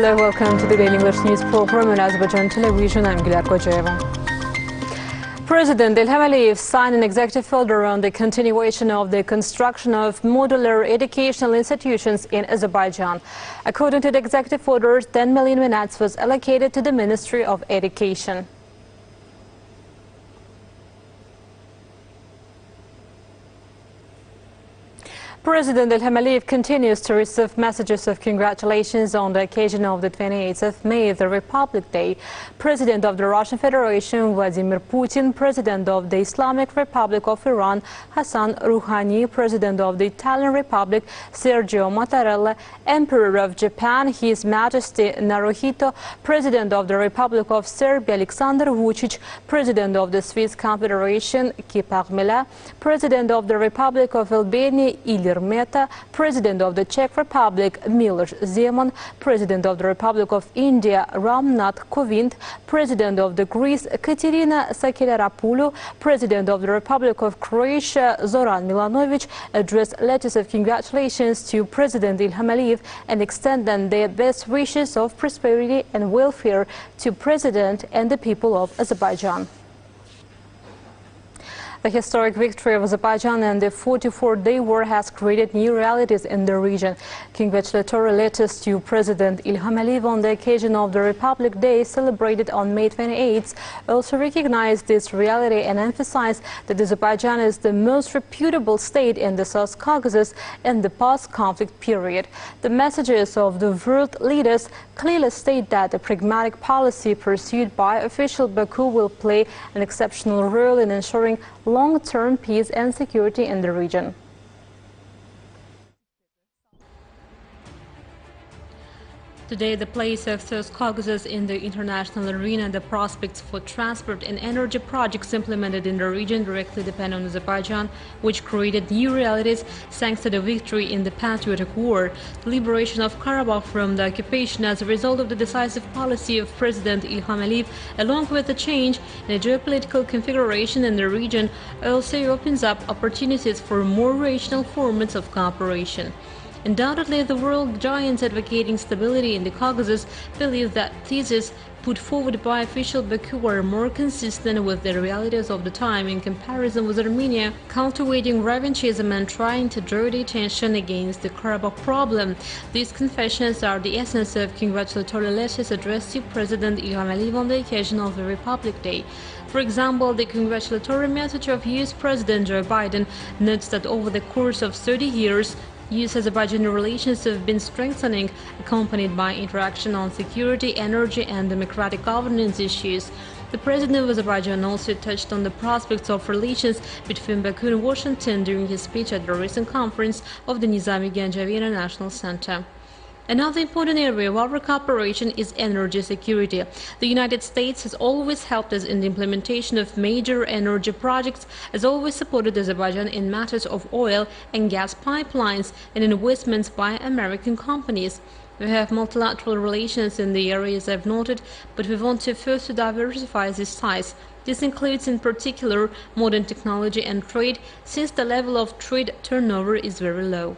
Hello, welcome to the Daily English News program on Azərbaycan Televiziya. I'm qocaman. President İlham Aliyev signed an executive order on the continuation of the construction of modular educational institutions in Azerbaijan. According to the executive order, 10 million manats was allocated to the Ministry of Education. President İlham Aliyev continues to receive messages of congratulations on the occasion of the 28th of May, the Republic Day. President of the Russian Federation Vladimir Putin, President of the Islamic Republic of Iran Hassan Rouhani, President of the Italian Republic Sergio Mattarella, Emperor of Japan His Majesty Naruhito, President of the Republic of Serbia Aleksandar Vučić, President of the Swiss Confederation Kipar Mela, President of the Republic of Albania Ilir Meta, President of the Czech Republic Miloš Zeman, President of the Republic of India Ramnath Kovind, President of the Greece Katerina Sakelarapoulou, President of the Republic of Croatia Zoran Milanovic addressed letters of congratulations to President İlham Aliyev and extended their best wishes of prosperity and welfare to President and the people of Azerbaijan. The historic victory of Azerbaijan and the 44-day war has created new realities in the region. Congratulatory letters to President İlham Aliyev on the occasion of the Republic Day celebrated on May 28 also recognize this reality and emphasize that Azerbaijan is the most reputable state in the South Caucasus in the post-conflict period. The messages of the world leaders clearly state that the pragmatic policy pursued by official Baku will play an exceptional role in ensuring long-term peace and security in the region. Today, the place of South Caucasus in the international arena, the prospects for transport and energy projects implemented in the region directly depend on Azerbaijan, which created new realities thanks to the victory in the patriotic war. The liberation of Karabakh from the occupation as a result of the decisive policy of President İlham Aliyev, along with the change in the geopolitical configuration in the region, also opens up opportunities for more regional formats of cooperation. Undoubtedly, the world giants advocating stability in the Caucasus believe that theses put forward by official Baku are more consistent with the realities of the time in comparison with Armenia, cultivating revanchism and trying to draw the attention against the Karabakh problem. These confessions are the essence of congratulatory letters addressed to President İlham Aliyev on the occasion of the Republic Day. For example, the congratulatory message of US President Joe Biden notes that over the course of 30 years, US-Azerbaijani relations have been strengthening, accompanied by interaction on security, energy and democratic governance issues. The President of Azerbaijan also touched on the prospects of relations between Baku and Washington during his speech at the recent conference of the Nizami Ganjavi International Center. Another important area of our cooperation is energy security. The United States has always helped us in the implementation of major energy projects, has always supported Azerbaijan in matters of oil and gas pipelines and investments by American companies. We have multilateral relations in the areas I've noted, but we want to further diversify these ties. This includes in particular modern technology and trade, since the level of trade turnover is very low.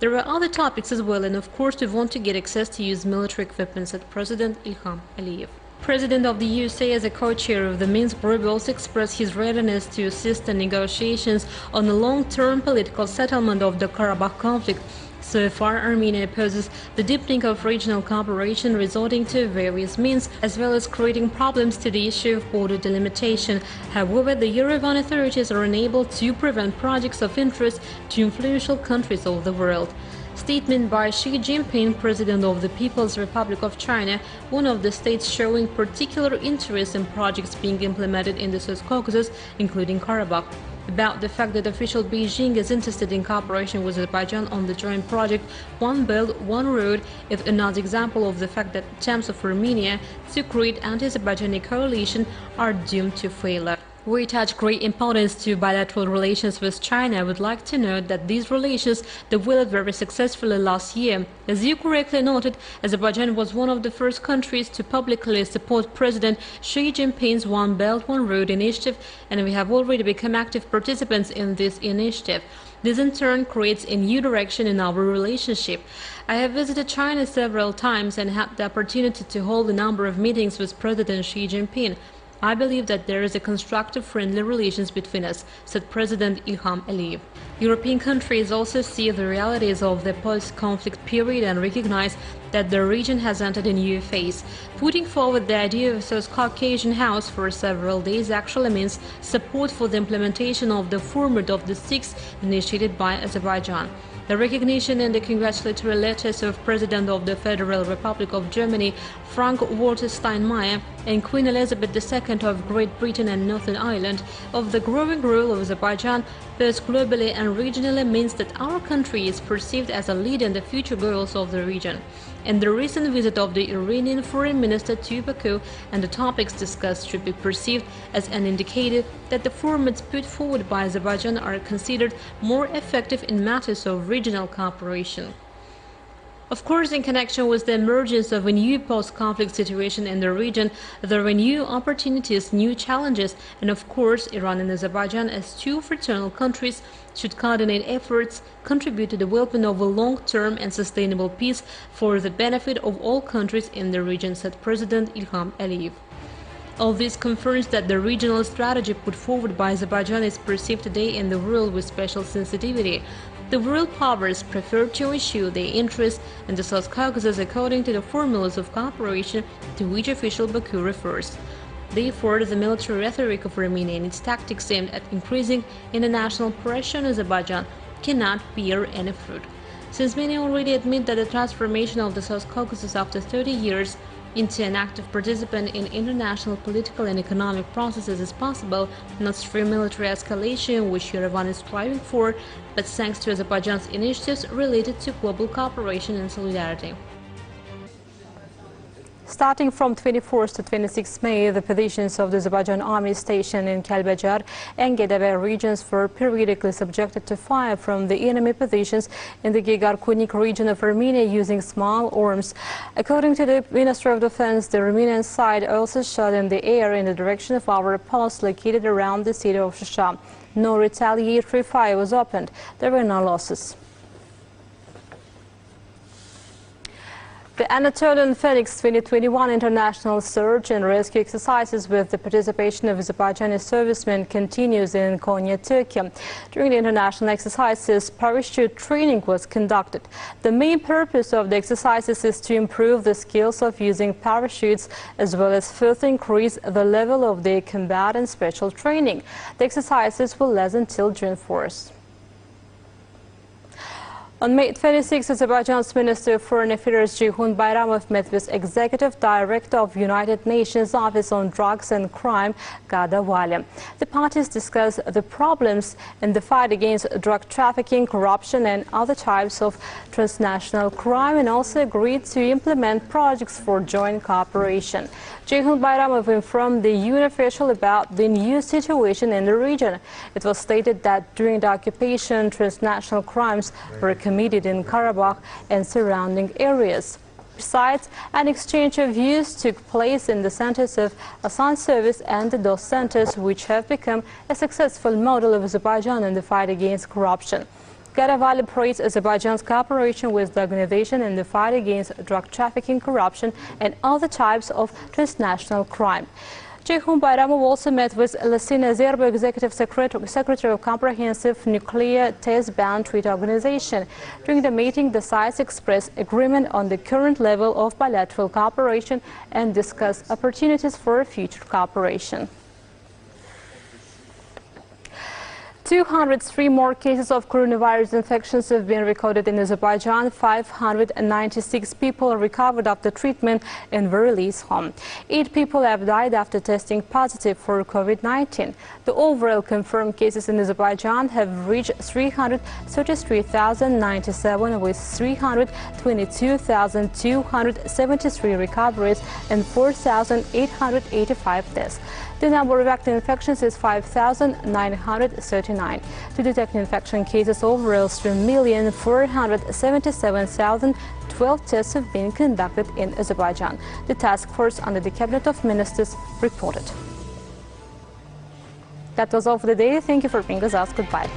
There are other topics as well, and of course we want to get access to use military equipment, said President İlham Aliyev. President of the USA as a co-chair of the Minsk group also expressed his readiness to assist in negotiations on a long-term political settlement of the Karabakh conflict. So far, Armenia opposes the deepening of regional cooperation resorting to various means, as well as creating problems to the issue of border delimitation. However, the Yerevan authorities are unable to prevent projects of interest to influential countries of the world. Statement by Xi Jinping, President of the People's Republic of China, one of the states showing particular interest in projects being implemented in the South Caucasus, including Karabakh. About the fact that official Beijing is interested in cooperation with Azerbaijan on the joint project One Belt, One Road is another example of the fact that attempts of Armenia to create anti-Azerbaijani coalition are doomed to failure. We attach great importance to bilateral relations with China. I would like to note that these relations developed very successfully last year. As you correctly noted, Azerbaijan was one of the first countries to publicly support President Xi Jinping's One Belt, One Road initiative, and we have already become active participants in this initiative. This in turn creates a new direction in our relationship. I have visited China several times and had the opportunity to hold a number of meetings with President Xi Jinping. I believe that there is a constructive, friendly relations between us, said President İlham Aliyev. European countries also see the realities of the post-conflict period and recognize that the region has entered a new phase. Putting forward the idea of a South Caucasian House for several days actually means support for the implementation of the format of the sixth initiated by Azerbaijan. The recognition and the congratulatory letters of President of the Federal Republic of Germany, Frank-Walter Steinmeier, and Queen Elizabeth II of Great Britain and Northern Ireland of the growing role of Azerbaijan, both globally and regionally, means that our country is perceived as a leader in the future goals of the region. And the recent visit of the Iranian Foreign Minister to Baku and the topics discussed should be perceived as an indicator that the formats put forward by Azerbaijan are considered more effective in matters of regional cooperation. Of course, in connection with the emergence of a new post-conflict situation in the region, there are new opportunities, new challenges, and of course, Iran and Azerbaijan, as two fraternal countries, should coordinate efforts, contribute to the development of a long-term and sustainable peace for the benefit of all countries in the region, said President İlham Aliyev. All this confirms that the regional strategy put forward by Azerbaijan is perceived today in the world with special sensitivity. The world powers prefer to issue their interests in the South Caucasus according to the formulas of cooperation to which official Baku refers. Therefore, the military rhetoric of Armenia and its tactics aimed at increasing international pressure on Azerbaijan cannot bear any fruit. Since many already admit that the transformation of the South Caucasus after 30 years into an active participant in international political and economic processes is possible, not through military escalation, which Yerevan is striving for, but thanks to Azerbaijan's initiatives related to global cooperation and solidarity. Starting from 24th to 26th May, the positions of the Azerbaijan army stationed in Kalbajar and Gedebe regions were periodically subjected to fire from the enemy positions in the Gegarkunik region of Armenia using small arms. According to the Ministry of Defense, the Armenian side also shot in the air in the direction of our posts located around the city of Shusha. No retaliatory fire was opened. There were no losses. The Anatolian Phoenix 2021 international search and rescue exercises with the participation of Azerbaijani servicemen continues in Konya, Turkey. During the international exercises, parachute training was conducted. The main purpose of the exercises is to improve the skills of using parachutes as well as further increase the level of their combat and special training. The exercises will last until June 4th. On May 26, Azerbaijan's Minister of Foreign Affairs Ceyhun Bayramov met with Executive Director of United Nations Office on Drugs and Crime, Gada Wali. The parties discussed the problems in the fight against drug trafficking, corruption and other types of transnational crime, and also agreed to implement projects for joint cooperation. Ceyhun Bayramov informed the UN official about the new situation in the region. It was stated that during the occupation, transnational crimes were committed in Karabakh and surrounding areas. Besides, an exchange of views took place in the centers of Asan Service and the DOS centers, which have become a successful model of Azerbaijan in the fight against corruption. Garavali praised Azerbaijan's cooperation with the organization in the fight against drug trafficking, corruption and other types of transnational crime. Ceyhun Bayramov also met with Lassina Azerbo, Executive Secretary of Comprehensive Nuclear Test Ban Treaty Organization. During the meeting, the sides expressed agreement on the current level of bilateral cooperation and discussed opportunities for future cooperation. 203 more cases of coronavirus infections have been recorded in Azerbaijan. 596 people recovered after treatment and were released home. 8 people have died after testing positive for COVID-19. The overall confirmed cases in Azerbaijan have reached 333,097 with 322,273 recoveries and 4,885 deaths. The number of active infections is 5,939. To detect infection cases, overall 3,477,012 tests have been conducted in Azerbaijan. The task force under the Cabinet of Ministers reported. That was all for the day. Thank you for being with us. Goodbye.